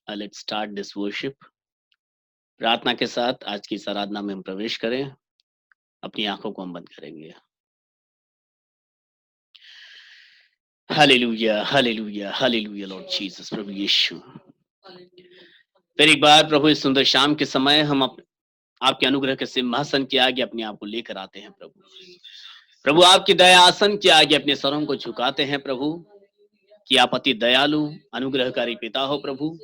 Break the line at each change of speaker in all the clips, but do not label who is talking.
Let's start this worship. प्रार्थना के साथ आज की इस आराधना में हम प्रवेश करें। अपनी आंखों को हम बंद करेंगे। Hallelujah, hallelujah, hallelujah Lord Jesus, प्रभु यीशु। फिर एक बार प्रभु इस सुंदर शाम के समय हम आपके अनुग्रह के सिंहासन के आगे अपने आप को लेकर आते हैं प्रभु। प्रभु आपकी दया आसन के आगे अपने सरों को झुकाते हैं प्रभु, कि आप अति दयालु अनुग्रहकारी पिता हो प्रभु।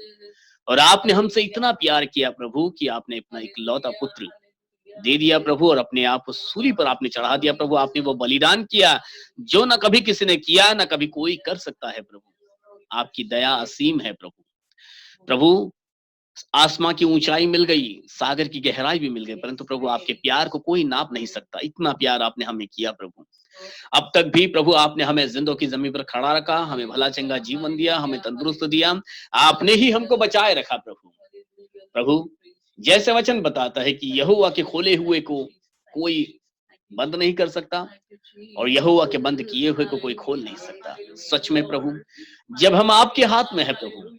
और आपने हमसे इतना प्यार किया प्रभु कि आपने अपना इकलौता पुत्र दे दिया प्रभु, और अपने आप को सूली पर आपने चढ़ा दिया प्रभु। आपने वो बलिदान किया जो न कभी किसी ने किया, न कभी कोई कर सकता है प्रभु। आपकी दया असीम है प्रभु। प्रभु आसमां की ऊंचाई मिल गई, सागर की गहराई भी मिल गई, परंतु प्रभु आपके प्यार को कोई नाप नहीं सकता। इतना प्यार आपने हमें किया प्रभु। अब तक भी प्रभु आपने हमें जिंदों की जमीन पर खड़ा रखा, हमें भला चंगा जीवन दिया, हमें तंदुरुस्त दिया। आपने ही हमको बचाए रखा प्रभु। प्रभु जैसे वचन बताता है कि यहोवा के खोले हुए को कोई बंद नहीं कर सकता, और यहोवा के बंद किए हुए को कोई खोल नहीं सकता। सच में प्रभु, जब हम आपके हाथ में है प्रभु,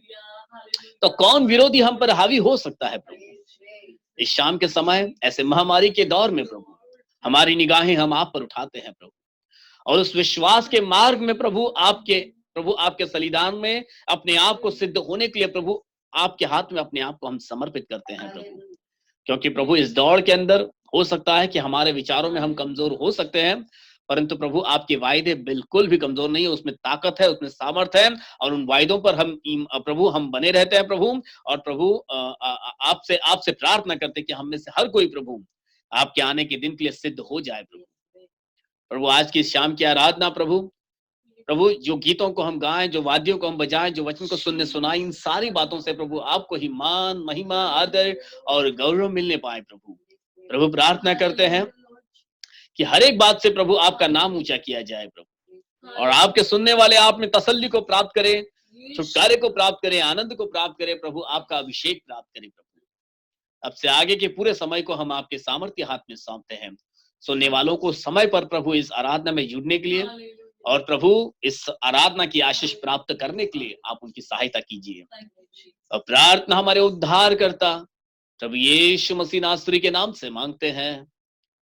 तो कौन विरोधी हम पर हावी हो सकता है प्रभु। इस शाम के समय ऐसे महामारी के दौर में प्रभु, हमारी निगाहें हम आप पर उठाते हैं प्रभु, और उस विश्वास के मार्ग में प्रभु आपके बलिदान में अपने आप को सिद्ध होने के लिए प्रभु आपके हाथ में अपने आप को हम समर्पित करते हैं प्रभु। क्योंकि प्रभु इस दौड़ के अंदर हो सकता है कि हमारे विचारों में हम कमजोर हो सकते हैं, परंतु प्रभु आपके वायदे बिल्कुल भी कमजोर नहीं है। उसमें ताकत है, उसमें सामर्थ है, और उन वायदों पर प्रभु हम बने रहते हैं प्रभु। और प्रभु आपसे आपसे प्रार्थना करते हैं कि हम में से हर कोई प्रभु आपके आने के दिन के लिए सिद्ध हो जाए प्रभु। प्रभु आज की शाम की आराधना प्रभु जो गीतों को हम गाएं, जो वाद्यों को हम बजाएं, जो वचन को सुनने सुनाएं, इन सारी बातों से प्रभु आपको ही मान, महिमा, आदर और गौरव मिलने पाए प्रभु। प्रभु प्रार्थना करते हैं कि हर एक बात से प्रभु आपका नाम ऊंचा किया जाए प्रभु, और आपके सुनने वाले आप में तसल्ली को प्राप्त करें, छुटकारे को प्राप्त करें, आनंद को प्राप्त करें प्रभु, आपका अभिषेक प्राप्त करें प्रभु। अब से आगे के पूरे समय को हम आपके सामर्थ्य हाथ में सौंपते हैं। सुनने वालों को समय पर प्रभु इस आराधना में जुड़ने के लिए, और प्रभु इस आराधना की आशीष प्राप्त करने के लिए आप उनकी सहायता कीजिए। और प्रार्थना हमारे उद्धार करता प्रभु यीशु मसीह नासरी के नाम से मांगते हैं,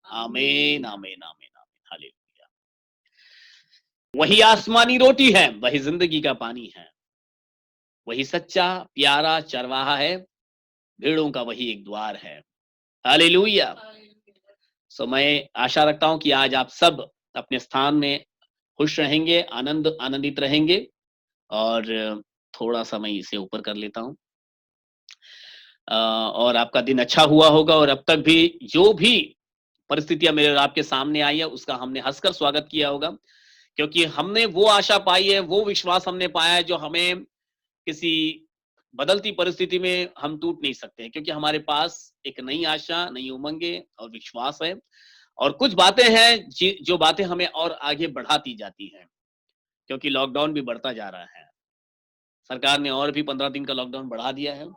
आमीन, आमीन, आमीन, आमीन, हालेलुया। वही आसमानी रोटी है, वही जिंदगी का पानी है, वही सच्चा प्यारा चरवाहा है, भेड़ों का वही एक द्वार है। हालेलुया। सो मैं आशा रखता हूं कि आज आप सब अपने स्थान में खुश रहेंगे, आनंदित रहेंगे। और थोड़ा सा मैं इसे ऊपर कर लेता हूं। और आपका दिन अच्छा हुआ होगा, और अब तक भी जो भी परिस्थितियां मेरे और आपके सामने आई है, उसका हमने हंसकर स्वागत किया होगा, क्योंकि हमने वो आशा पाई है, वो विश्वास हमने पाया है, जो हमें किसी बदलती परिस्थिति में हम टूट नहीं सकते, क्योंकि हमारे पास एक नई आशा, नई उमंगे और विश्वास है। और कुछ बातें हैं जो बातें हमें और आगे बढ़ाती जाती हैं, क्योंकि लॉकडाउन भी बढ़ता जा रहा है। सरकार ने और भी 15 दिन का लॉकडाउन बढ़ा दिया है।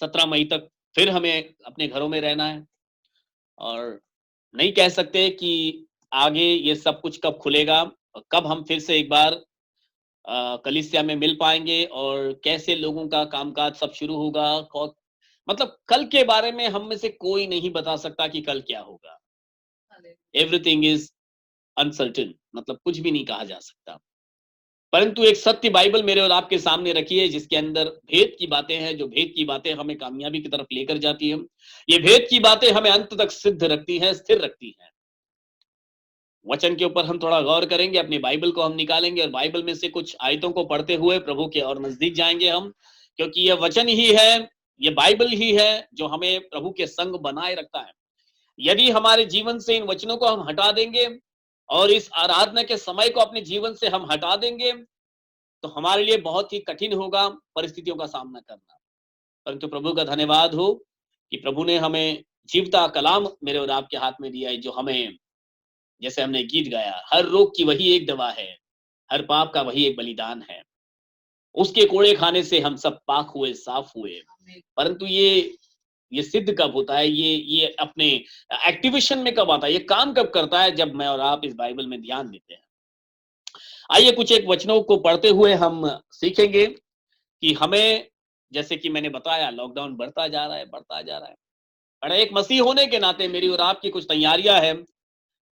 17 मई तक फिर हमें अपने घरों में रहना है, और नहीं कह सकते कि आगे ये सब कुछ कब खुलेगा, और कब हम फिर से एक बार कलीसिया में मिल पाएंगे, और कैसे लोगों का कामकाज सब शुरू होगा। मतलब कल के बारे में हम में से कोई नहीं बता सकता कि कल क्या होगा। एवरीथिंग इज अनसर्टेन, मतलब कुछ भी नहीं कहा जा सकता। परंतु एक सत्य बाइबल मेरे और आपके सामने रखी है, जिसके अंदर भेद की बातें हैं, जो भेद की बातें हमें कामयाबी की तरफ लेकर जाती है। ये भेद की बातें हमें अंत तक सिद्ध रखती हैं, स्थिर रखती हैं। वचन के ऊपर हम थोड़ा गौर करेंगे, अपनी बाइबल को हम निकालेंगे, और बाइबल में से कुछ आयतों को पढ़ते हुए प्रभु के और नजदीक जाएंगे हम, क्योंकि ये वचन ही है, ये बाइबल ही है जो हमें प्रभु के संग बनाए रखता है। यदि हमारे जीवन से इन वचनों को हम हटा देंगे, और इस आराधना के समय को अपने जीवन से हम हटा देंगे, तो हमारे लिए बहुत ही कठिन होगा परिस्थितियों का सामना करना। परंतु प्रभु का धन्यवाद हो कि प्रभु ने हमें जीवता कलाम मेरे और आपके हाथ में दिया है, जो हमें, जैसे हमने गीत गाया, हर रोग की वही एक दवा है, हर पाप का वही एक बलिदान है, उसके कोड़े खाने से हम सब पाक हुए, साफ हुए। परंतु ये सिद्ध कब होता है, ये अपने एक्टिवेशन में कब आता है, ये काम कब करता है, जब मैं और आप इस बाइबल में ध्यान देते हैं। आइए कुछ एक वचनों को पढ़ते हुए हम सीखेंगे कि हमें जैसे कि मैंने बताया, लॉकडाउन बढ़ता जा रहा है, बढ़ता जा रहा है। और एक मसीह होने के नाते मेरी और आपकी कुछ तैयारियां हैं,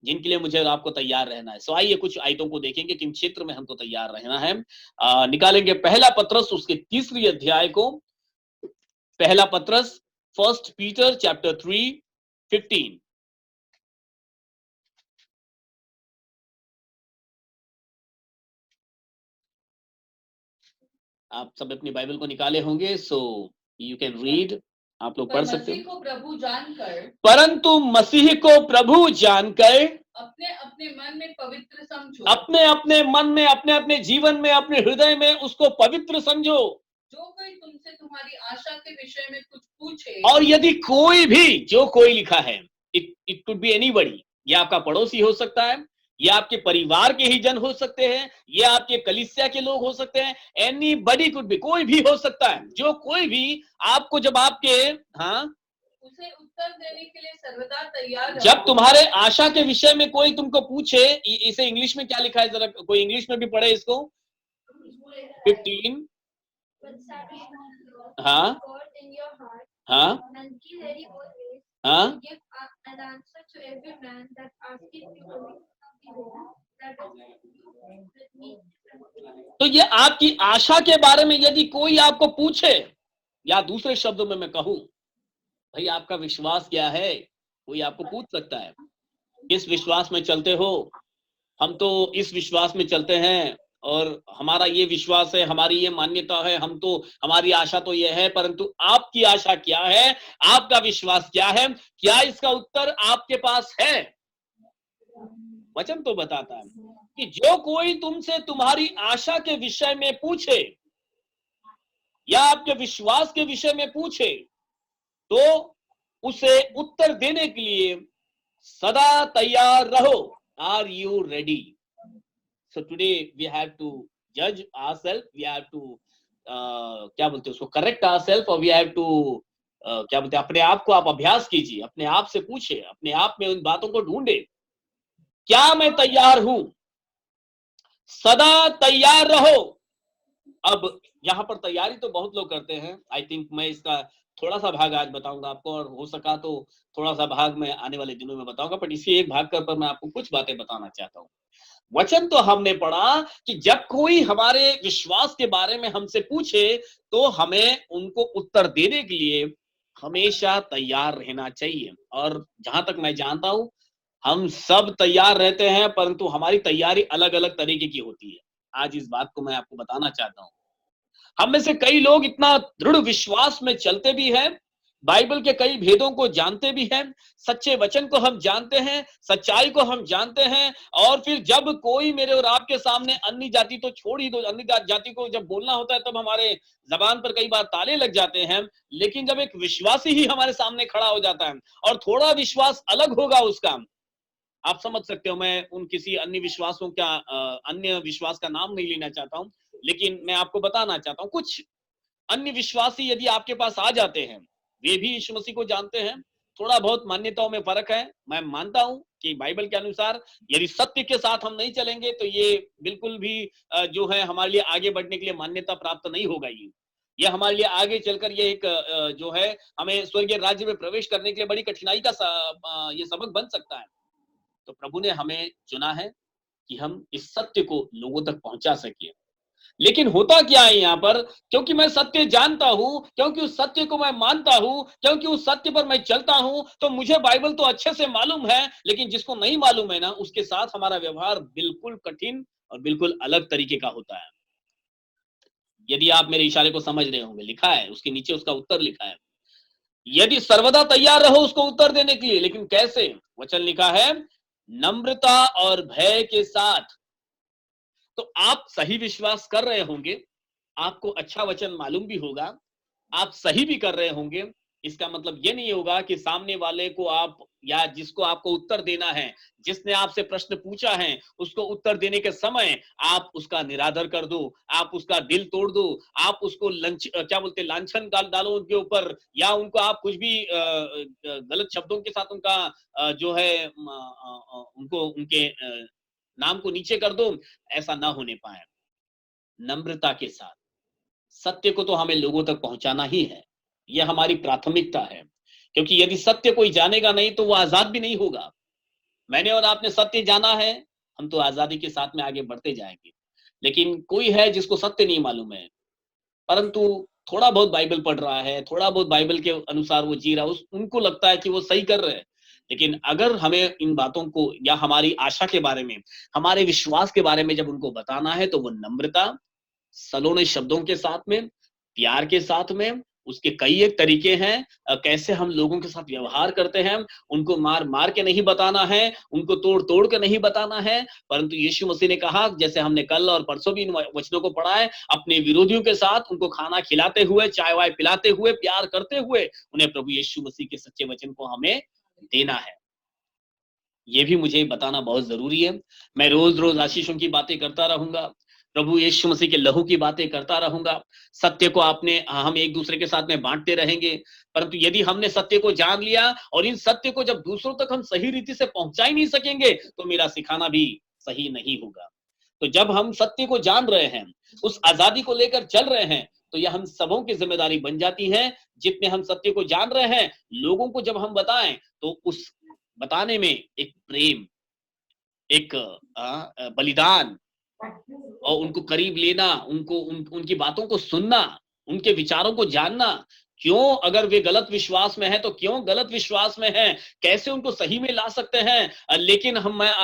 जिनके लिए मुझे और आपको तैयार रहना है। सो आइए कुछ आयतों को देखेंगे, किन क्षेत्र में हमको तैयार रहना है। निकालेंगे पहला पत्रस उसके तीसरी अध्याय को। पहला पत्रस, फर्स्ट पीटर चैप्टर 3:15। आप सब अपनी बाइबल को निकाले होंगे, सो यू कैन रीड। आप लोग पढ़ सकते हो।
प्रभु जानकर,
परंतु मसीह को प्रभु जानकर
अपने अपने मन में पवित्र समझो,
अपने अपने मन में, अपने अपने जीवन में, अपने हृदय में उसको पवित्र समझो।
जो कोई तुमसे तुम्हारी आशा के विषय में कुछ पूछे,
और यदि कोई भी, जो कोई लिखा है, इट कुड बी एनीबडी, ये आपका पड़ोसी हो सकता है, ये आपके परिवार के ही जन हो सकते हैं, ये आपके कलीसिया के लोग हो सकते हैं, एनीबडी कुड बी, कोई भी हो सकता है। जो कोई भी आपको, जब आपके, हाँ,
उसे उत्तर देने के लिए सर्वदा तैयार रहो।
जब तुम्हारे आशा के विषय में कोई तुमको पूछे, इसे इंग्लिश में क्या लिखा है, जरा कोई इंग्लिश में भी पढ़े इसको। 15, हाँ हाँ हाँ। तो ये आपकी आशा के बारे में यदि कोई आपको पूछे, या दूसरे शब्दों में मैं कहूं, भाई आपका विश्वास क्या है, कोई आपको पूछ सकता है, किस विश्वास में चलते हो। हम तो इस विश्वास में चलते हैं, और हमारा ये विश्वास है, हमारी ये मान्यता है, हम तो, हमारी आशा तो ये है, परंतु आपकी आशा क्या है, आपका विश्वास क्या है, क्या इसका उत्तर आपके पास है। वचन तो बताता है कि जो कोई तुमसे तुम्हारी आशा के विषय में पूछे, या आपके विश्वास के विषय में पूछे, तो उसे उत्तर देने के लिए सदा तैयार रहो। Are you ready? So today we have to judge ourselves, we have to क्या बोलते हैं उसको, करेक्ट ourselves, और we have to क्या बोलते हैं, अपने आप को आप अभ्यास कीजिए, अपने आप से पूछे, अपने आप में उन बातों को ढूंढे, क्या मैं तैयार हूं। सदा तैयार रहो। अब यहाँ पर तैयारी तो बहुत लोग करते हैं। आई थिंक मैं इसका थोड़ा सा भाग आज बताऊंगा आपको, और हो सका तो थोड़ा सा भाग मैं आने वाले दिनों में बताऊंगा, बट इसी एक भाग पर मैं आपको कुछ बातें बताना चाहता हूँ। वचन तो हमने पढ़ा कि जब कोई हमारे विश्वास के बारे में हमसे पूछे, तो हमें उनको उत्तर देने के लिए हमेशा तैयार रहना चाहिए। और जहां तक मैं जानता हूं, हम सब तैयार रहते हैं, परंतु हमारी तैयारी अलग अलग तरीके की होती है। आज इस बात को मैं आपको बताना चाहता हूं। हम में से कई लोग इतना दृढ़ विश्वास में चलते भी हैं, बाइबल के कई भेदों को जानते भी हैं, सच्चे वचन को हम जानते हैं, सच्चाई को हम जानते हैं, और फिर जब कोई मेरे और आपके सामने अन्य जाति तो छोड़ ही दो, अन्य जाति को जब बोलना होता है, तब हमारे जबान पर कई बार ताले लग जाते हैं। लेकिन जब एक विश्वासी ही हमारे सामने खड़ा हो जाता है, और थोड़ा विश्वास अलग होगा उसका, आप समझ सकते हो, मैं उन किसी अन्य विश्वासों का अन्य विश्वास का नाम नहीं लेना चाहता हूं, लेकिन मैं आपको बताना चाहता हूं, कुछ अन्य विश्वासी यदि आपके पास आ जाते हैं, वे भी यीशु मसीह को जानते हैं, थोड़ा बहुत मान्यताओं में फर्क है। मैं मानता हूं कि बाइबल के अनुसार यदि सत्य के साथ हम नहीं चलेंगे, तो ये बिल्कुल भी जो है हमारे लिए आगे बढ़ने के लिए मान्यता प्राप्त नहीं होगा। ये हमारे लिए आगे चलकर ये एक जो है, हमें स्वर्गीय राज्य में प्रवेश करने के लिए बड़ी कठिनाई का ये सबक बन सकता है। तो प्रभु ने हमें चुना है कि हम इस सत्य को लोगों तक पहुंचा सके। लेकिन होता क्या है यहाँ पर, क्योंकि मैं सत्य जानता हूं, क्योंकि उस सत्य को मैं मानता हूं, क्योंकि उस सत्य पर मैं चलता हूं, तो मुझे बाइबल तो अच्छे से मालूम है। लेकिन जिसको नहीं मालूम है ना, उसके साथ हमारा व्यवहार बिल्कुल कठिन और बिल्कुल अलग तरीके का होता है। यदि आप मेरे इशारे को समझ रहे होंगे, लिखा है उसके नीचे, उसका उत्तर लिखा है, यदि सर्वदा तैयार रहो उसको उत्तर देने के लिए। लेकिन कैसे? वचन लिखा है, नम्रता और भय के साथ। तो आप सही विश्वास कर रहे होंगे, आपको अच्छा वचन मालूम भी होगा, आप सही भी कर रहे होंगे। इसका मतलब ये नहीं होगा कि सामने वाले को आप, या जिसको आपको उत्तर देना है, जिसने आपसे प्रश्न पूछा है, उसको उत्तर देने के समय आप उसका निरादर कर दो, आप उसका दिल तोड़ दो, आप उसको क्या बोलते, लांछन डालो उनके ऊपर, या उनको आप कुछ भी गलत शब्दों के साथ उनका जो है उनको, उनके नाम को नीचे कर दो। ऐसा ना होने पाए। नम्रता के साथ, सत्य को तो हमें लोगों तक पहुंचाना ही है, यह हमारी प्राथमिकता है। क्योंकि यदि सत्य कोई जानेगा नहीं तो वो आजाद भी नहीं होगा। मैंने और आपने सत्य जाना है, हम तो आजादी के साथ में आगे बढ़ते जाएंगे। लेकिन कोई है जिसको सत्य नहीं मालूम है, परंतु थोड़ा बहुत बाइबल पढ़ रहा है, थोड़ा बहुत बाइबल के अनुसार वो जी रहा है, उनको लगता है कि वो सही कर रहे हैं। लेकिन अगर हमें इन बातों को या हमारी आशा के बारे में, हमारे विश्वास के बारे में जब उनको बताना है, तो वो नम्रता, सलोने शब्दों के साथ में, प्यार के साथ में, उसके कई एक तरीके हैं। कैसे हम लोगों के साथ व्यवहार करते हैं, उनको मार मार के नहीं बताना है, उनको तोड़ तोड़ के नहीं बताना है, परंतु यीशु मसीह ने कहा, जैसे हमने कल और परसों भी इन वचनों को पढ़ा है, अपने विरोधियों के साथ उनको खाना खिलाते हुए, चाय वाय पिलाते हुए, प्यार करते हुए उन्हें प्रभु यीशु मसीह के सच्चे वचन को हमें देना है। ये भी मुझे बताना बहुत जरूरी है। मैं रोज रोज आशीषों की बातें करता रहूंगा, प्रभु यीशु मसीह के लहू की बातें करता रहूंगा, सत्य को आपने हम एक दूसरे के साथ में बांटते रहेंगे। परंतु यदि हमने सत्य को जान लिया और इन सत्य को जब दूसरों तक हम सही रीति से पहुंचा ही नहीं सकेंगे, तो मेरा सिखाना भी सही नहीं होगा। तो जब हम सत्य को जान रहे हैं, उस आजादी को लेकर चल रहे हैं, तो यह हम सबों की जिम्मेदारी बन जाती है। जितने हम सत्य को जान रहे हैं, लोगों को जब हम बताएं, तो उस बताने में एक प्रेम, एक बलिदान, और उनको करीब लेना, उनकी बातों को सुनना, उनके विचारों को जानना। क्यों, अगर वे गलत विश्वास में हैं तो क्यों गलत विश्वास में हैं, कैसे उनको सही में ला सकते हैं। लेकिन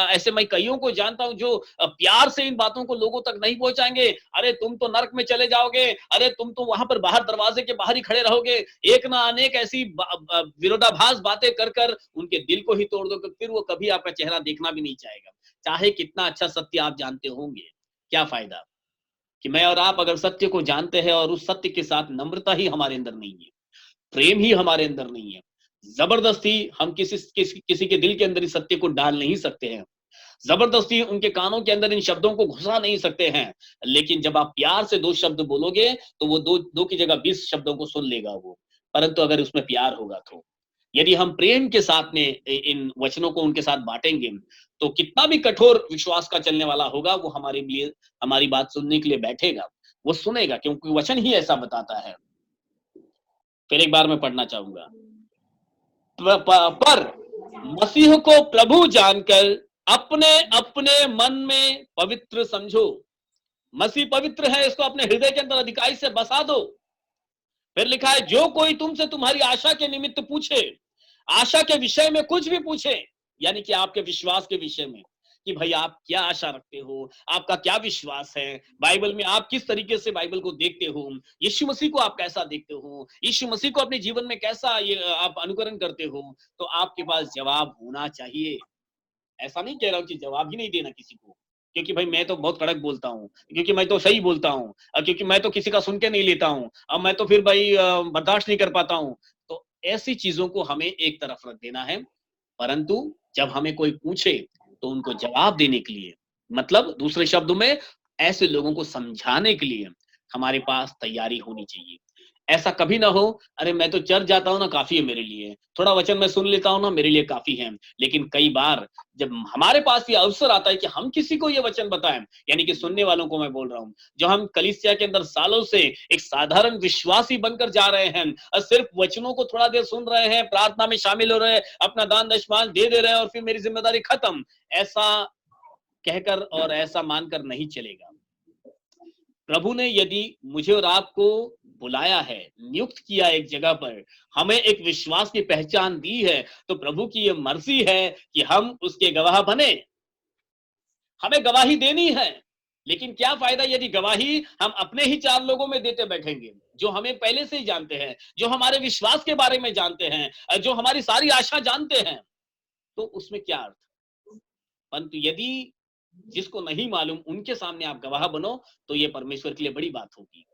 ऐसे मैं कईयों को जानता हूं जो प्यार से इन बातों को लोगों तक नहीं पहुंचाएंगे। अरे तुम तो नरक में चले जाओगे, अरे तुम तो वहां पर बाहर दरवाजे के बाहर ही खड़े रहोगे, एक ना अनेक ऐसी विरोधाभास बातें कर कर उनके दिल को ही तोड़ दो, फिर वो कभी आपका चेहरा देखना भी नहीं चाहेगा। चाहे कितना अच्छा सत्य आप जानते होंगे, क्या फायदा। कि मैं और आप अगर सत्य को जानते हैं और उस सत्य के साथ नम्रता ही हमारे अंदर नहीं है, प्रेम ही हमारे अंदर नहीं है, जबरदस्ती हम किसी के दिल के अंदर इस सत्य को डाल नहीं सकते हैं, जबरदस्ती उनके कानों के अंदर इन शब्दों को घुसा नहीं सकते हैं। लेकिन जब आप प्यार से 2 शब्द बोलोगे, तो वो दो की जगह 20 शब्दों को सुन लेगा वो। परंतु अगर उसमें प्यार होगा, तो यदि हम प्रेम के साथ में इन वचनों को उनके साथ बांटेंगे, तो कितना भी कठोर विश्वास का चलने वाला होगा, वो हमारे लिए, हमारी बात सुनने के लिए बैठेगा, वो सुनेगा, क्योंकि वचन ही ऐसा बताता है। फिर एक बार मैं पढ़ना चाहूंगा। पर मसीह को प्रभु जानकर अपने अपने मन में पवित्र समझो। मसीह पवित्र है, इसको अपने हृदय के अंदर अधिकाई से बसा दो। फिर लिखा है, जो कोई तुमसे तुम्हारी आशा के निमित्त पूछे, आशा के विषय में कुछ भी पूछे, यानी कि आपके विश्वास के विषय में, कि भाई आप क्या आशा रखते हो, आपका क्या विश्वास है, बाइबल में आप किस तरीके से बाइबल को देखते हो, यीशु मसीह को आप कैसा देखते हो, यीशु मसीह को अपने जीवन में कैसा ये आप अनुकरण करते हो, तो आपके पास जवाब होना चाहिए। ऐसा नहीं कह रहा हूं कि जवाब ही नहीं देना किसी को, क्योंकि भाई मैं तो बहुत कड़क बोलता हूँ, क्योंकि मैं तो सही बोलता हूँ, क्योंकि मैं तो किसी का सुन के नहीं लेता हूँ, अब मैं तो फिर भाई बर्दाश्त नहीं कर पाता हूँ। तो ऐसी चीजों को हमें एक तरफ रख देना है। परंतु जब हमें कोई पूछे, तो उनको जवाब देने के लिए, मतलब दूसरे शब्दों में, ऐसे लोगों को समझाने के लिए हमारे पास तैयारी होनी चाहिए। ऐसा कभी ना हो, अरे मैं तो चर्च जाता हूँ ना, काफी है मेरे लिए, थोड़ा वचन मैं सुन लेता हूँ ना, मेरे लिए काफी है। लेकिन कई बार जब हमारे पास ये अवसर आता है कि हम किसी को ये वचन बताएं, यानी कि सुनने वालों को मैं बोल रहा हूँ, जो हम कलीसिया के अंदर सालों से एक साधारण विश्वासी बनकर जा रहे हैं, और सिर्फ वचनों को थोड़ा देर सुन रहे हैं, प्रार्थना में शामिल हो रहे हैं, अपना दान दशमांश दे रहे हैं, और फिर मेरी जिम्मेदारी खत्म, ऐसा कहकर और ऐसा मानकर नहीं चलेगा। प्रभु ने यदि मुझे और आपको बुलाया है, नियुक्त किया एक जगह पर, हमें एक विश्वास की पहचान दी है, तो प्रभु की यह मर्जी है कि हम उसके गवाह बने। हमें गवाही देनी है। लेकिन क्या फायदा यदि गवाही हम अपने ही 4 लोगों में देते बैठेंगे, जो हमें पहले से ही जानते हैं, जो हमारे विश्वास के बारे में जानते हैं, जो हमारी सारी आशा जानते हैं, तो उसमें क्या अर्थ। परंतु यदि जिसको नहीं मालूम उनके सामने आप गवाह बनो, तो ये परमेश्वर के लिए बड़ी बात होगी।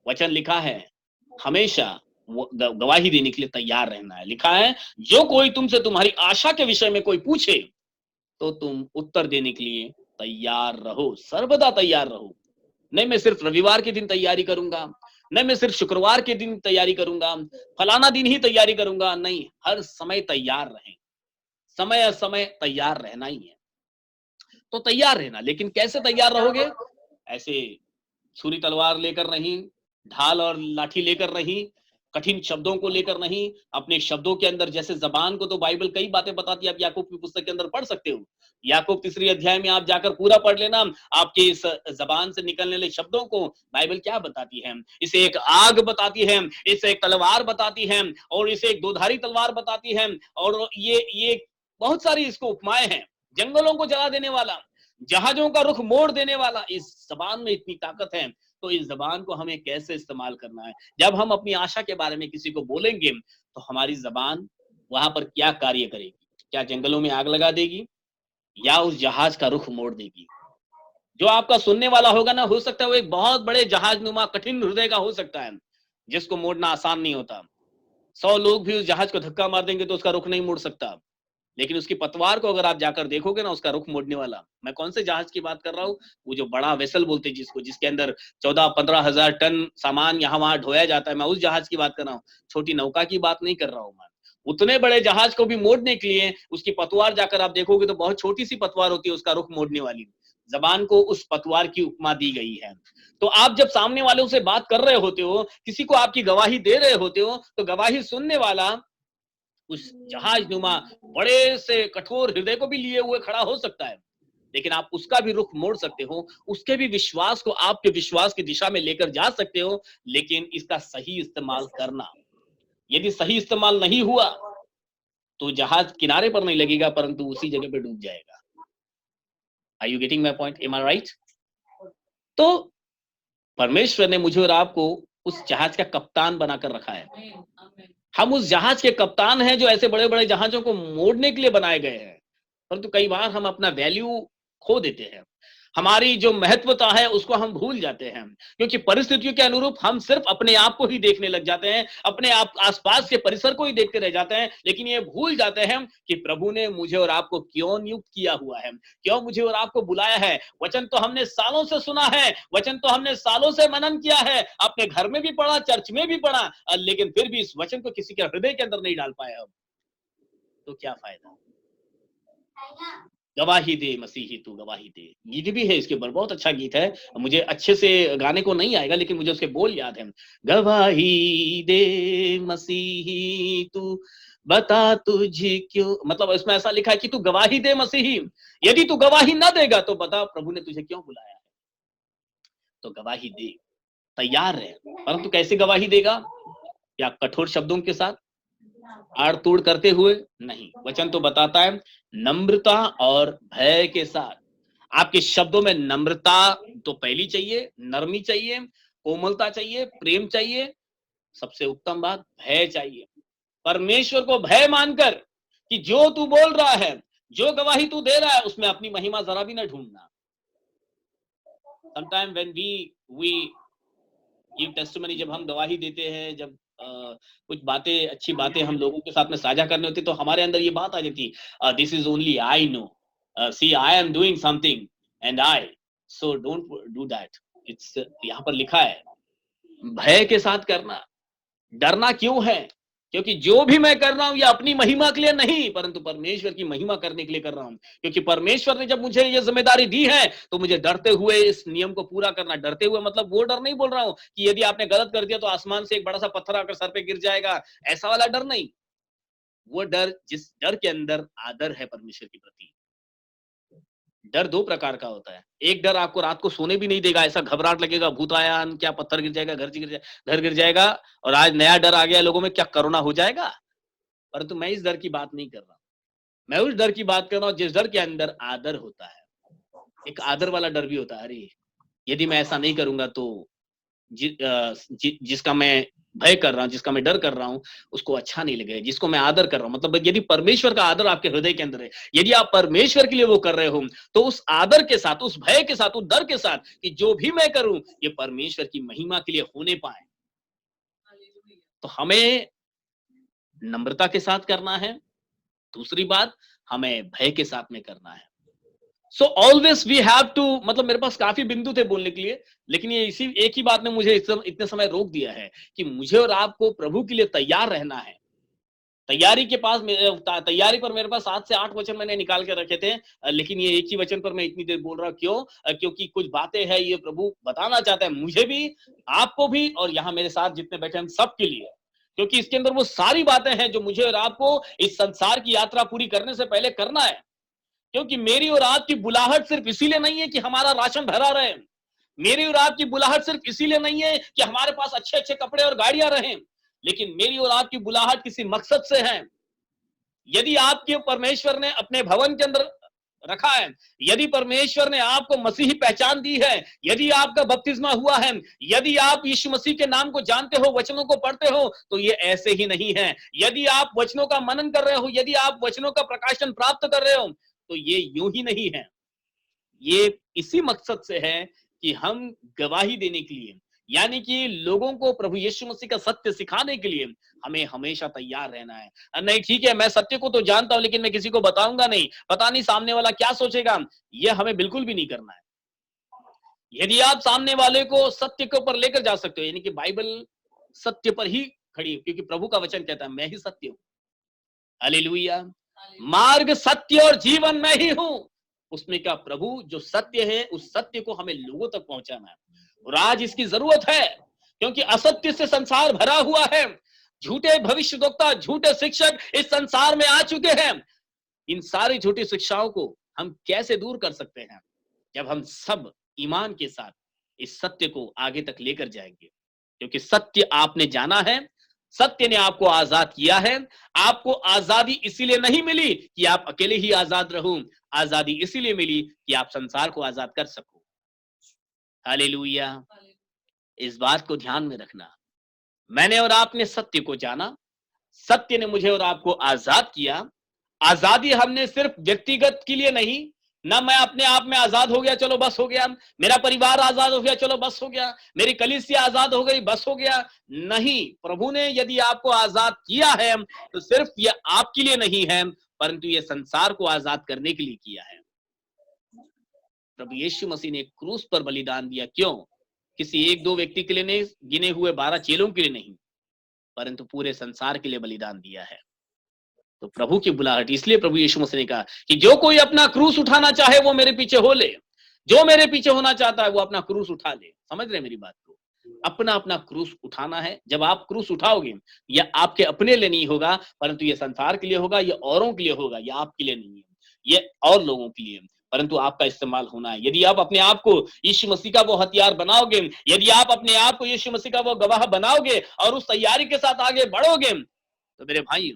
वचन लिखा है, हमेशा गवाही देने के लिए तैयार रहना है। लिखा है, जो कोई तुमसे तुम्हारी आशा के विषय में कोई पूछे, तो तुम उत्तर देने के लिए तैयार रहो, सर्वदा तैयार रहो। नहीं मैं सिर्फ रविवार के दिन तैयारी करूंगा, नहीं मैं सिर्फ शुक्रवार के दिन तैयारी करूंगा, फलाना दिन ही तैयारी करूंगा, नहीं, हर समय तैयार रहें। समय असमय तैयार रहना ही है। तो तैयार रहना, लेकिन कैसे तैयार रहोगे? ऐसे छुरी तलवार लेकर नहीं, ढाल और लाठी लेकर नहीं, कठिन शब्दों को लेकर नहीं, अपने शब्दों के अंदर, जैसे जबान को तो बाइबल कई बातें बताती है, आप याकूब की पुस्तक के अंदर पढ़ सकते हो। याकूब 3 अध्याय में आप जाकर पूरा पढ़ लेना, आपके इस जबान से निकलने वाले शब्दों को बाइबल क्या बताती है। इसे एक आग बताती है, इसे एक तलवार बताती है, और इसे एक दोधारी तलवार बताती है, और ये बहुत सारी इसको उपमाएं हैं। जंगलों को जला देने वाला, जहाजों का रुख मोड़ देने वाला, इस जबान में इतनी ताकत है। तो इस जबान को हमें कैसे इस्तेमाल करना है। जब हम अपनी आशा के बारे में किसी को बोलेंगे, तो हमारी जबान वहां पर क्या कार्य करेगी? क्या जंगलों में आग लगा देगी, या उस जहाज का रुख मोड़ देगी? जो आपका सुनने वाला होगा ना, हो सकता है वो एक बहुत बड़े जहाज नुमा कठिन हृदय का हो सकता है, जिसको मोड़ना आसान नहीं होता। 100 लोग भी उस जहाज को धक्का मार देंगे तो उसका रुख नहीं मोड़ सकता, लेकिन उसकी पतवार को अगर आप जाकर देखोगे ना, उसका रुख मोड़ने वाला। मैं कौन से जहाज की बात कर रहा हूँ? वो जो बड़ा वेसल बोलते हैं जिसको, जिसके अंदर 14-15 हजार टन सामान यहाँ वहां ढोया जाता है, मैं उस जहाज की बात कर रहा हूँ। छोटी नौका की बात नहीं कर रहा हूँ मैं। उतने बड़े जहाज को भी मोड़ने के लिए उसकी पतवार जाकर आप देखोगे तो बहुत छोटी सी पतवार होती है उसका रुख मोड़ने वाली। जबान को उस पतवार की उपमा दी गई है। तो आप जब सामने वाले से बात कर रहे होते हो, किसी को आपकी गवाही दे रहे होते हो, तो गवाही सुनने वाला उस जहाज नुमा बड़े से कठोर हृदय को भी लिए हुए खड़ा हो सकता है, लेकिन आप उसका भी रुख मोड़ सकते हो, उसके भी विश्वास को आपके विश्वास की दिशा में लेकर जा सकते हो, लेकिन इसका सही इस्तेमाल करना। यदि सही इस्तेमाल नहीं हुआ, तो जहाज किनारे पर नहीं लगेगा, परंतु उसी जगह पे डूब जाएगा। Are you getting my point? Am I right? तो परमेश्वर ने मुझे और आपको उस जहाज का कप्तान बनाकर रखा है। हम उस जहाज के कप्तान हैं, जो ऐसे बड़े बड़े जहाजों को मोड़ने के लिए बनाए गए हैं। परंतु कई बार हम अपना वैल्यू खो देते हैं, हमारी जो महत्वता है उसको हम भूल जाते हैं, क्योंकि परिस्थितियों के अनुरूप हम सिर्फ अपने आप को ही देखने लग जाते हैं, अपने आप आसपास के परिसर को ही देखते रह जाते हैं, लेकिन ये भूल जाते हैं कि प्रभु ने मुझे और आपको क्यों नियुक्त किया हुआ है, क्यों मुझे और आपको बुलाया है। वचन तो हमने सालों से सुना है, वचन तो हमने सालों से मनन किया है, अपने घर में भी पढ़ा, चर्च में भी पढ़ा, लेकिन फिर भी इस वचन को किसी के हृदय के अंदर नहीं डाल पाया हम, तो क्या फायदा। गवाही दे मसीही तू गवाही दे, गीत भी है इसके ऊपर, बहुत अच्छा गीत है। मुझे अच्छे से गाने को नहीं आएगा, लेकिन मुझे उसके बोल याद है। गवाही दे मसीही तू, बता तुझे क्यों, मतलब इसमें ऐसा लिखा है कि तू गवाही दे मसीही, यदि तू गवाही ना देगा तो बता प्रभु ने तुझे क्यों बुलाया है। तो गवाही दे, तैयार है, परंतु कैसे गवाही देगा? क्या कठोर शब्दों के साथ, आड़ तोड़ करते हुए? नहीं, वचन तो बताता है नम्रता और भय के साथ। आपके शब्दों में नम्रता तो पहली चाहिए, नरमी चाहिए, कोमलता चाहिए, प्रेम चाहिए, सबसे उत्तम बात भय चाहिए। परमेश्वर को भय मानकर कि जो तू बोल रहा है, जो गवाही तू दे रहा है, उसमें अपनी महिमा जरा भी ना ढूंढना। Sometime when we give testimony, जब हम गवाही देते हैं, जब कुछ बातें, अच्छी बातें हम लोगों के साथ में साझा करने होती, तो हमारे अंदर ये बात आ जाती, this is only I know, see I am doing something and I, so don't do that. It's यहाँ पर लिखा है भय के साथ करना। डरना क्यों है? क्योंकि जो भी मैं कर रहा हूं, ये अपनी महिमा के लिए नहीं, परंतु परमेश्वर की महिमा करने के लिए कर रहा हूं। क्योंकि परमेश्वर ने जब मुझे ये जिम्मेदारी दी है, तो मुझे डरते हुए इस नियम को पूरा करना। डरते हुए मतलब वो डर नहीं बोल रहा हूं कि यदि आपने गलत कर दिया तो आसमान से एक बड़ा सा पत्थर आकर सर पे गिर जाएगा, ऐसा वाला डर नहीं। वो डर, जिस डर के अंदर आदर है परमेश्वर के प्रति। डर दो प्रकार का होता है। एक डर आपको रात को सोने भी नहीं देगा, ऐसा घबराहट लगेगा, भूत आया, क्या पत्थर गिर जाएगा, घर गिर जाएगा। और आज नया डर आ गया लोगों में, क्या कोरोना हो जाएगा। परंतु मैं इस डर की बात नहीं कर रहा, मैं उस डर की बात कर रहा हूं जिस डर के अंदर आदर होता है। एक आदर वाला डर भी होता है, अरे यदि मैं ऐसा नहीं करूंगा तो जिसका मैं भय कर रहा हूं, जिसका मैं डर कर रहा हूं, उसको अच्छा नहीं लगेगा। जिसको मैं आदर कर रहा हूं, मतलब यदि परमेश्वर का आदर आपके हृदय के अंदर है, यदि आप परमेश्वर के लिए वो कर रहे हो, तो उस आदर के साथ, उस भय के साथ, उस डर के साथ कि जो भी मैं करूं ये परमेश्वर की महिमा के लिए होने पाए। तो हमें नम्रता के साथ करना है। दूसरी बात, हमें भय के साथ में करना है। So always we have to, मतलब मेरे पास काफी बिंदु थे बोलने के लिए, लेकिन ये इसी एक ही बात ने मुझे इतने समय रोक दिया है कि मुझे और आपको प्रभु के लिए तैयार रहना है। तैयारी के पास तैयारी पर मेरे पास 7 से 8 वचन मैंने निकाल के रखे थे, लेकिन ये एक ही वचन पर मैं इतनी देर बोल रहा हूँ, क्यों? क्योंकि कुछ बातें हैं ये प्रभु बताना चाहता है मुझे भी, आपको भी, और यहाँ मेरे साथ जितने बैठे हैं हम सबके लिए, क्योंकि इसके अंदर वो सारी बातें हैं जो मुझे और आपको इस संसार की यात्रा पूरी करने से पहले करना है। क्योंकि मेरी और आपकी बुलाहट सिर्फ इसीलिए नहीं है कि हमारा राशन भरा रहे, मेरी और आपकी बुलाहट सिर्फ इसीलिए नहीं है कि हमारे पास अच्छे अच्छे कपड़े और गाड़ियां रहें, लेकिन मेरी और आपकी बुलाहट किसी मकसद से है। यदि आपके परमेश्वर ने अपने भवन के अंदर रखा है, यदि परमेश्वर ने आपको मसीही पहचान दी है, यदि आपका बपतिस्मा हुआ है, यदि आप यीशु मसीह के नाम को जानते हो, वचनों को पढ़ते हो, तो ये ऐसे ही नहीं है। यदि आप वचनों का मनन कर रहे हो, यदि आप वचनों का प्रकाशन प्राप्त कर रहे हो, तो ये यूं ही नहीं है। ये इसी मकसद से है कि हम गवाही देने के लिए, यानी कि लोगों को प्रभु यीशु मसीह का सत्य सिखाने के लिए हमें हमेशा तैयार रहना है। नहीं ठीक है, मैं सत्य को तो जानता हूं लेकिन मैं किसी को बताऊंगा नहीं, पता नहीं सामने वाला क्या सोचेगा, यह हमें बिल्कुल भी नहीं करना है। यदि आप सामने वाले को सत्य के ऊपर लेकर जा सकते हो, यानी कि बाइबल सत्य पर ही खड़ी है, क्योंकि प्रभु का वचन कहता है मैं ही सत्य हूं। हालेलुया। मार्ग, सत्य और जीवन मैं ही हूं। उसमें क्या प्रभु जो सत्य है, उस सत्य को हमें लोगों तक पहुंचाना है, और आज इसकी जरूरत है, क्योंकि असत्य से संसार भरा हुआ है। झूठे भविष्यद्वक्ता, झूठे शिक्षक इस संसार में आ चुके हैं। इन सारी झूठी शिक्षाओं को हम कैसे दूर कर सकते हैं? जब हम सब ईमान के साथ इस सत्य को आगे तक लेकर जाएंगे, क्योंकि सत्य आपने जाना है, सत्य ने आपको आजाद किया है। आपको आजादी इसीलिए नहीं मिली कि आप अकेले ही आजाद रहो, आजादी इसीलिए मिली कि आप संसार को आजाद कर सको। हालेलुया। इस बात को ध्यान में रखना, मैंने और आपने सत्य को जाना, सत्य ने मुझे और आपको आजाद किया। आजादी हमने सिर्फ व्यक्तिगत के लिए नहीं, ना मैं अपने आप में आजाद हो गया चलो बस हो गया, मेरा परिवार आजाद हो गया चलो बस हो गया, मेरी कलीसिया आजाद हो गई बस हो गया। नहीं, प्रभु ने यदि आपको आजाद किया है तो सिर्फ ये आपके लिए नहीं है, परंतु ये संसार को आजाद करने के लिए किया है। प्रभु यीशु मसीह ने क्रूस पर बलिदान दिया, क्यों? किसी एक दो व्यक्ति के लिए नहीं, गिने हुए 12 चेलों के लिए नहीं, परंतु पूरे संसार के लिए बलिदान दिया है। तो प्रभु की बुलाहट, इसलिए प्रभु यीशु मसीह ने कहा कि जो कोई अपना क्रूस उठाना चाहे वो मेरे पीछे हो ले। जो मेरे पीछे होना चाहता है वो अपना क्रूस उठा ले। समझ रहे मेरी बात को? अपना अपना क्रूस उठाना है। जब आप क्रूस उठाओगे, यह आपके अपने लिए नहीं होगा, परंतु ये संसार के लिए होगा, ये औरों के लिए होगा, ये आपके लिए नहीं है, ये और लोगों के लिए, परंतु आपका इस्तेमाल होना है। यदि आप अपने आप को यीशु मसीह का वो हथियार बनाओगे, यदि आप अपने आप को यीशु मसीह का वो गवाह बनाओगे और उस तैयारी के साथ आगे बढ़ोगे, तो मेरे भाई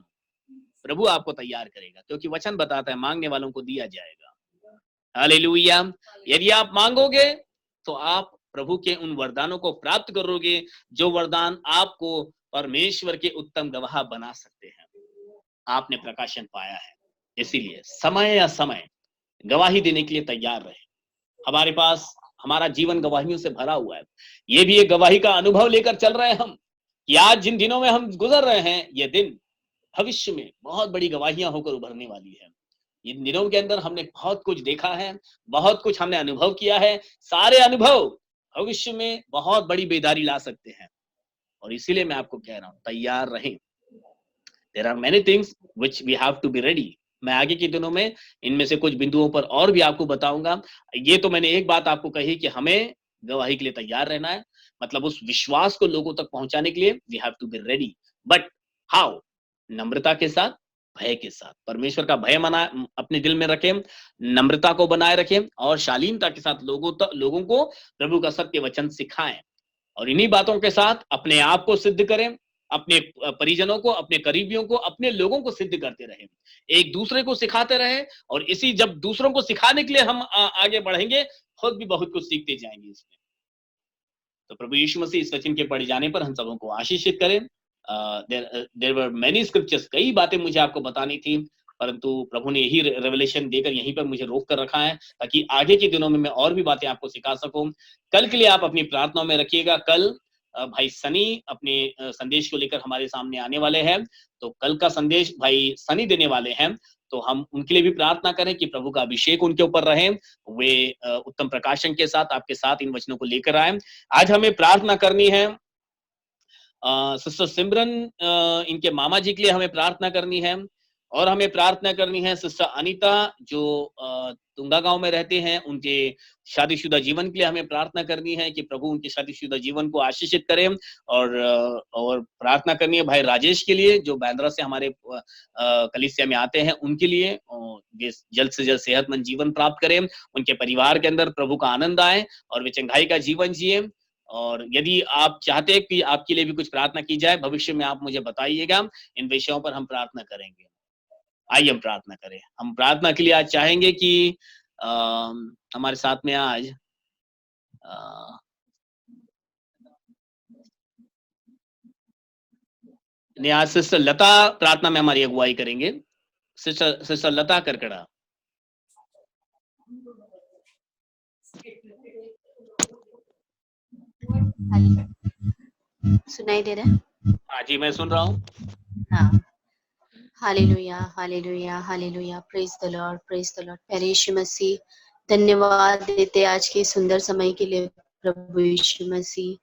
प्रभु आपको तैयार करेगा, क्योंकि वचन बताता है मांगने वालों को दिया जाएगा। हालेलुया। यदि आप मांगोगे तो आप प्रभु के उन वरदानों को प्राप्त करोगे, जो वरदान आपको परमेश्वर के उत्तम गवाह बना सकते हैं। आपने प्रकाशन पाया है, इसीलिए समय या समय गवाही देने के लिए तैयार रहे। हमारे पास हमारा जीवन गवाहियों से भरा हुआ है। ये भी एक गवाही का अनुभव लेकर चल रहे हैं हम, कि आज जिन दिनों में हम गुजर रहे हैं, ये दिन भविष्य में बहुत बड़ी गवाहियां होकर उभरने वाली है। इन दिनों के अंदर हमने बहुत कुछ देखा है, बहुत कुछ हमने अनुभव किया है। सारे अनुभव भविष्य में बहुत बड़ी बेदारी ला सकते हैं, और इसीलिए मैं आपको कह रहा हूं तैयार रहें। There are many things which we have to be ready. मैं आगे के दिनों में इनमें से कुछ बिंदुओं पर और भी आपको बताऊंगा। ये तो मैंने एक बात आपको कही कि हमें गवाही के लिए तैयार रहना है, मतलब उस विश्वास को लोगों तक पहुंचाने के लिए we have to be ready. But how? नम्रता के साथ, भय के साथ। परमेश्वर का भय मना अपने दिल में रखें, नम्रता को बनाए रखें, और शालीनता के साथ लोगों को प्रभु का सत्य वचन सिखाएं, और इन्हीं बातों के साथ अपने आप को सिद्ध करें, अपने परिजनों को, अपने करीबियों को, अपने लोगों को सिद्ध करते रहें, एक दूसरे को सिखाते रहें। और इसी जब दूसरों को सिखाने के लिए हम आगे बढ़ेंगे, खुद भी बहुत कुछ सीखते जाएंगे इसमें। तो प्रभु यीशु मसीह इस वचन के पढ़े जाने पर हम सबों को आशीषित करें। देयर वर मेनी स्क्रिप्चर्स, कई बातें मुझे आपको बतानी थी, परंतु प्रभु ने यही रेवलेशन देकर यहीं पर मुझे रोक कर रखा है, ताकि आगे के दिनों में मैं और भी बातें आपको सिखा सकूं। कल के लिए आप अपनी प्रार्थनाओं में रखिएगा। कल भाई सनी अपने संदेश को लेकर हमारे सामने आने वाले हैं, तो कल का संदेश भाई सनी देने वाले हैं, तो हम उनके लिए भी प्रार्थना करें कि प्रभु का अभिषेक उनके ऊपर रहे, वे उत्तम प्रकाशन के साथ आपके साथ इन वचनों को लेकर आए। आज हमें प्रार्थना करनी है सिस्टर सिमरन इनके मामा जी के लिए हमें प्रार्थना करनी है, और हमें प्रार्थना करनी है सिस्टर अनीता जो तुंगा गांव में रहते हैं, उनके शादीशुदा जीवन के लिए हमें प्रार्थना करनी है कि प्रभु उनके शादीशुदा जीवन को आशीषित करें। और प्रार्थना करनी है भाई राजेश के लिए जो बांद्रा से हमारे कलीसिया में आते हैं, उनके लिए वे जल्द से जल्द सेहतमंद जीवन प्राप्त करें, उनके परिवार के अंदर प्रभु का आनंद आए और वे चंगाई का जीवन जिए। और यदि आप चाहते हैं कि आपके लिए भी कुछ प्रार्थना की जाए भविष्य में, आप मुझे बताइएगा, इन विषयों पर हम प्रार्थना करेंगे। आइए हम प्रार्थना करें। हम प्रार्थना के लिए आज चाहेंगे कि हमारे साथ में आज आज सिस्टर लता प्रार्थना में हमारी अगुवाई करेंगे। सिस्टर लता करकड़ा।
सुनाई दे रहा है?
हाँ जी, मैं सुन रहा हूँ।
हाँ। Hallelujah, hallelujah, hallelujah. Praise the Lord, praise the Lord. प्यारे यीशु मसीह, धन्यवाद देते आज के सुंदर समय के लिए प्रभु यीशु मसीह,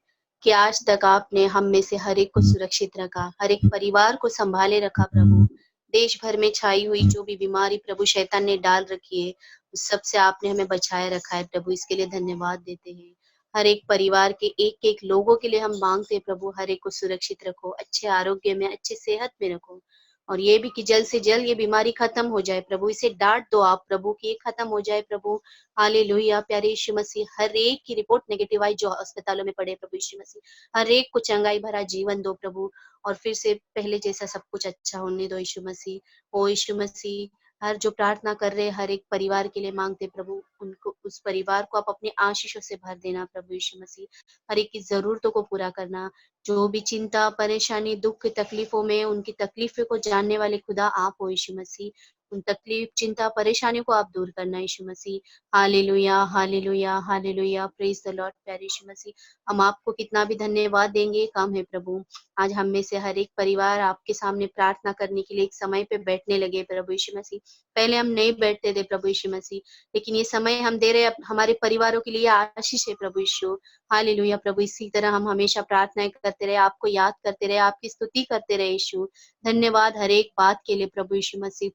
कि आज तक आपने हम में से हर एक को सुरक्षित रखा, हर एक परिवार को संभाले रखा प्रभु। देश भर में छाई हुई जो भी बीमारी प्रभु शैतान ने डाल रखी है, उस सब से आपने हमें बचाए रखा है प्रभु। इसके लिए धन्यवाद देते हैं। हर एक परिवार के एक एक लोगों के लिए हम मांगते प्रभु, हर एक को सुरक्षित रखो, अच्छे आरोग्य में, अच्छे सेहत में रखो, और ये भी कि जल्द से जल्द ये बीमारी खत्म हो जाए प्रभु। इसे डांट दो आप प्रभु कि ये खत्म हो जाए प्रभु। हालेलुया। प्यारे यीशु मसीह, हर एक की रिपोर्ट नेगेटिव आई जो अस्पतालों में पड़े प्रभु यीशु मसीह, हर एक को चंगाई भरा जीवन दो प्रभु, और फिर से पहले जैसा सब कुछ अच्छा होने दो यीशु मसीह। ओ यीशु मसीह, हर जो प्रार्थना कर रहे हर एक परिवार के लिए मांगते प्रभु, उनको, उस परिवार को आप अपने आशीषों से भर देना प्रभु यीशु मसीह। हर एक की जरूरतों को पूरा करना, जो भी चिंता, परेशानी, दुख, तकलीफों में, उनकी तकलीफों को जानने वाले खुदा आप हो यीशु मसीह। उन तकलीफ, चिंता, परेशानियों को आप दूर करना Yeshu Masih. Hallelujah, hallelujah, hallelujah. Praise the Lord. प्यारे यीशु मसीह, हम आपको कितना भी धन्यवाद देंगे कम है प्रभु। आज हम में से हर एक परिवार आपके सामने प्रार्थना करने के लिए एक समय पे बैठने लगे प्रभु यीशु मसीह। पहले हम नहीं बैठते थे प्रभु यीशु मसीह, लेकिन ये समय हम दे रहे हमारे परिवारों के लिए आशीष है प्रभु यीशु। हालेलुया प्रभु। इसी तरह हम हमेशा प्रार्थनाएं करते रहे, आपको याद करते रहे, आपकी स्तुति करते रहे यीशु। धन्यवाद हर एक बात के लिए प्रभु यीशु मसीह।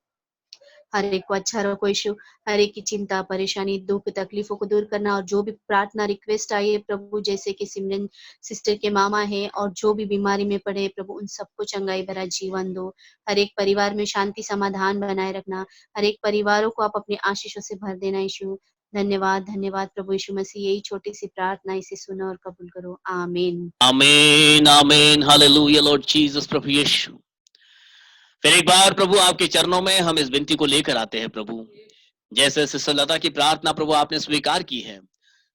हर एक को अच्छा रखो यीशु, हर एक की चिंता, परेशानी, दुख, तकलीफों को दूर करना, और जो भी प्रार्थना रिक्वेस्ट आई है प्रभु, जैसे कि सिमरन सिस्टर के मामा है और जो भी बीमारी में पड़े प्रभु, उन सबको चंगाई भरा जीवन दो। हर एक परिवार में शांति समाधान बनाए रखना, हर एक परिवारों को आप अपने आशीषों से भर देना यीशु। धन्यवाद, धन्यवाद प्रभु यीशु मसीह। यही छोटी सी प्रार्थना, इसे सुनो और कबूल करो। आमीन,
आमीन, आमीन। Hallelujah Lord Jesus. प्रभु यीशु, फिर एक बार प्रभु आपके चरणों में हम इस विनती को लेकर आते हैं प्रभु, जैसे सिस्टर लता की प्रार्थना प्रभु आपने स्वीकार की है,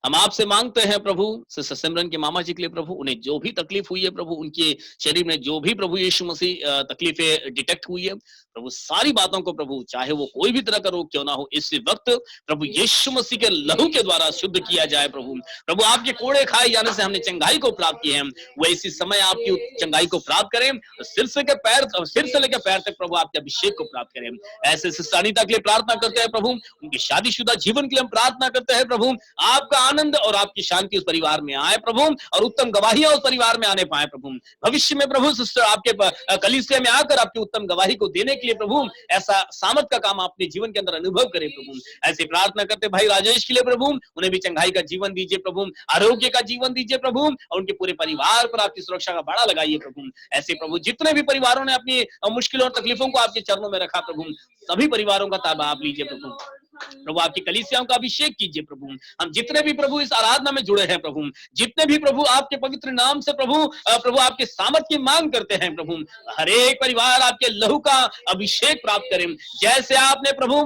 हम आपसे मांगते हैं प्रभु सिस्टर सिमरन के मामा जी के लिए प्रभु, उन्हें जो भी तकलीफ हुई है प्रभु, उनके शरीर में जो भी प्रभु यीशु मसीह तकलीफें डिटेक्ट हुई है प्रभु, सारी बातों को प्रभु, चाहे वो कोई भी तरह का रोग क्यों ना हो, इस वक्त प्रभु यीशु मसीह के लहू के द्वारा शुद्ध किया जाए प्रभु। प्रभु आपके कोड़े खाए जाने से हमने चंगाई को प्राप्त की है, वो इसी समय आपकी चंगाई को प्राप्त करें, सिर से लेकर पैर तक प्रभु आपके अभिषेक को प्राप्त करें। ऐसे सिस्टर अनीता के लिए प्रार्थना करते हैं प्रभु, उनके शादीशुदा जीवन के लिए हम प्रार्थना करते हैं प्रभु, आपका आनंद और आपकी शांति उस परिवार में आए प्रभु, और उत्तम गवाहियां उस परिवार में आने पाए प्रभु। भविष्य में प्रभु सिस्टर आपके कलीसिया में आकर आपकी उत्तम गवाही को देने के लिए प्रभु, ऐसा सामर्थ का काम अपने जीवन के अंदर अनुभव करें प्रभु। ऐसे प्रार्थना करते भाई राजेश के लिए प्रभु, उन्हें भी चंगाई का जीवन दीजिए प्रभु, आरोग्य का जीवन दीजिए प्रभु, और उनके पूरे परिवार पर आपकी सुरक्षा का बाड़ा लगाइए प्रभु। ऐसे प्रभु जितने भी परिवारों ने अपनी मुश्किलों और तकलीफों को आपके चरणों में रखा प्रभु, सभी परिवारों का ताबा आप लीजिए प्रभु। प्रभु आपकी कलीसियाओं का अभिषेक कीजिए प्रभु। हम जितने भी प्रभु इस आराधना में जुड़े हैं प्रभु, जितने भी प्रभु आपके पवित्र नाम से प्रभु प्रभु आपके सामर्थ की मांग करते हैं प्रभु, हर एक परिवार आपके लहू का अभिषेक प्राप्त करें। जैसे आपने प्रभु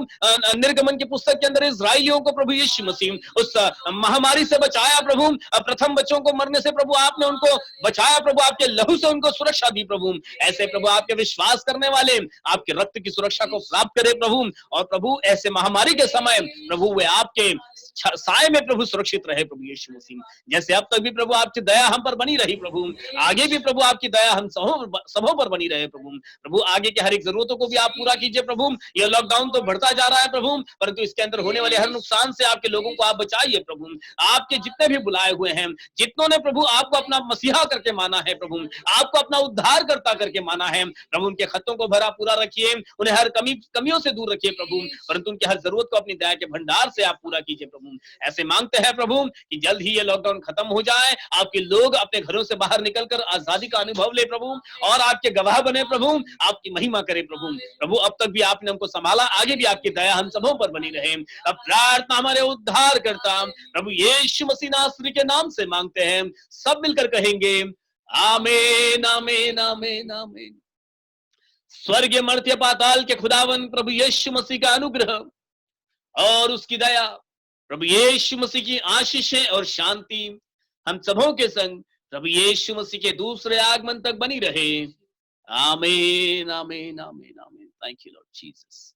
निर्गमन की पुस्तक के अंदर इस्राएलियों को प्रभु यीशु मसीह उस महामारी से बचाया प्रभु, प्रथम बच्चों को मरने से प्रभु आपने उनको बचाया प्रभु, आपके लहू से उनको सुरक्षा दी प्रभु। ऐसे प्रभु आपके विश्वास करने वाले आपके रक्त की सुरक्षा को प्राप्त करें प्रभु, और प्रभु ऐसे महामारी के समय प्रभु वे आपके साए में प्रभु सुरक्षित रहे प्रभु यीशु मसीह। जैसे अब तक भी प्रभु आपकी दया हम पर बनी रही प्रभु, आगे भी प्रभु आपकी दया हम सबों पर बनी रहे प्रभु। प्रभु आगे के हर एक जरूरतों को भी आप पूरा कीजिए प्रभु। यह लॉकडाउन तो बढ़ता जा रहा है प्रभु, परंतु इसके अंदर होने वाले हर नुकसान से आपके लोगों को आप बचाइए प्रभु। आपके जितने भी बुलाए हुए हैं, जितनों ने प्रभु आपको अपना मसीहा करके माना है प्रभु, आपको अपना उद्धार करता करके माना है प्रभु, उनके खतों को भरा पूरा रखिए, उन्हें हर कमियों से दूर रखिए प्रभु, परंतु उनकी हर जरूरत को अपनी दया के भंडार से आप पूरा कीजिए प्रभु। ऐसे मांगते हैं प्रभु कि जल्द ही ये लॉकडाउन खत्म हो जाए, आपके लोग अपने घरों से बाहर निकलकर आजादी का अनुभव ले प्रभु, और आपके गवाह बने प्रभु, आपकी महिमा करे प्रभु। प्रभु अब तक भी आपने हमको संभाला, आगे भी आपकी दया हम सबों पर बनी रहे। अब प्रार्थना हमारे उद्धार करता प्रभु यीशु मसीह नासरी के नाम से मांगते हैं, सब मिलकर कहेंगे आमीन आमीन आमीन आमीन। स्वर्गीय मर्त्य पाताल के खुदावन प्रभु यीशु मसीह का अनुग्रह और उसकी दया, प्रभु यीशु मसीह की आशीषें और शांति हम सबों के संग प्रभु यीशु मसीह के दूसरे आगमन तक बनी रहे। आमीन आमीन आमीन आमीन। Thank you Lord Jesus.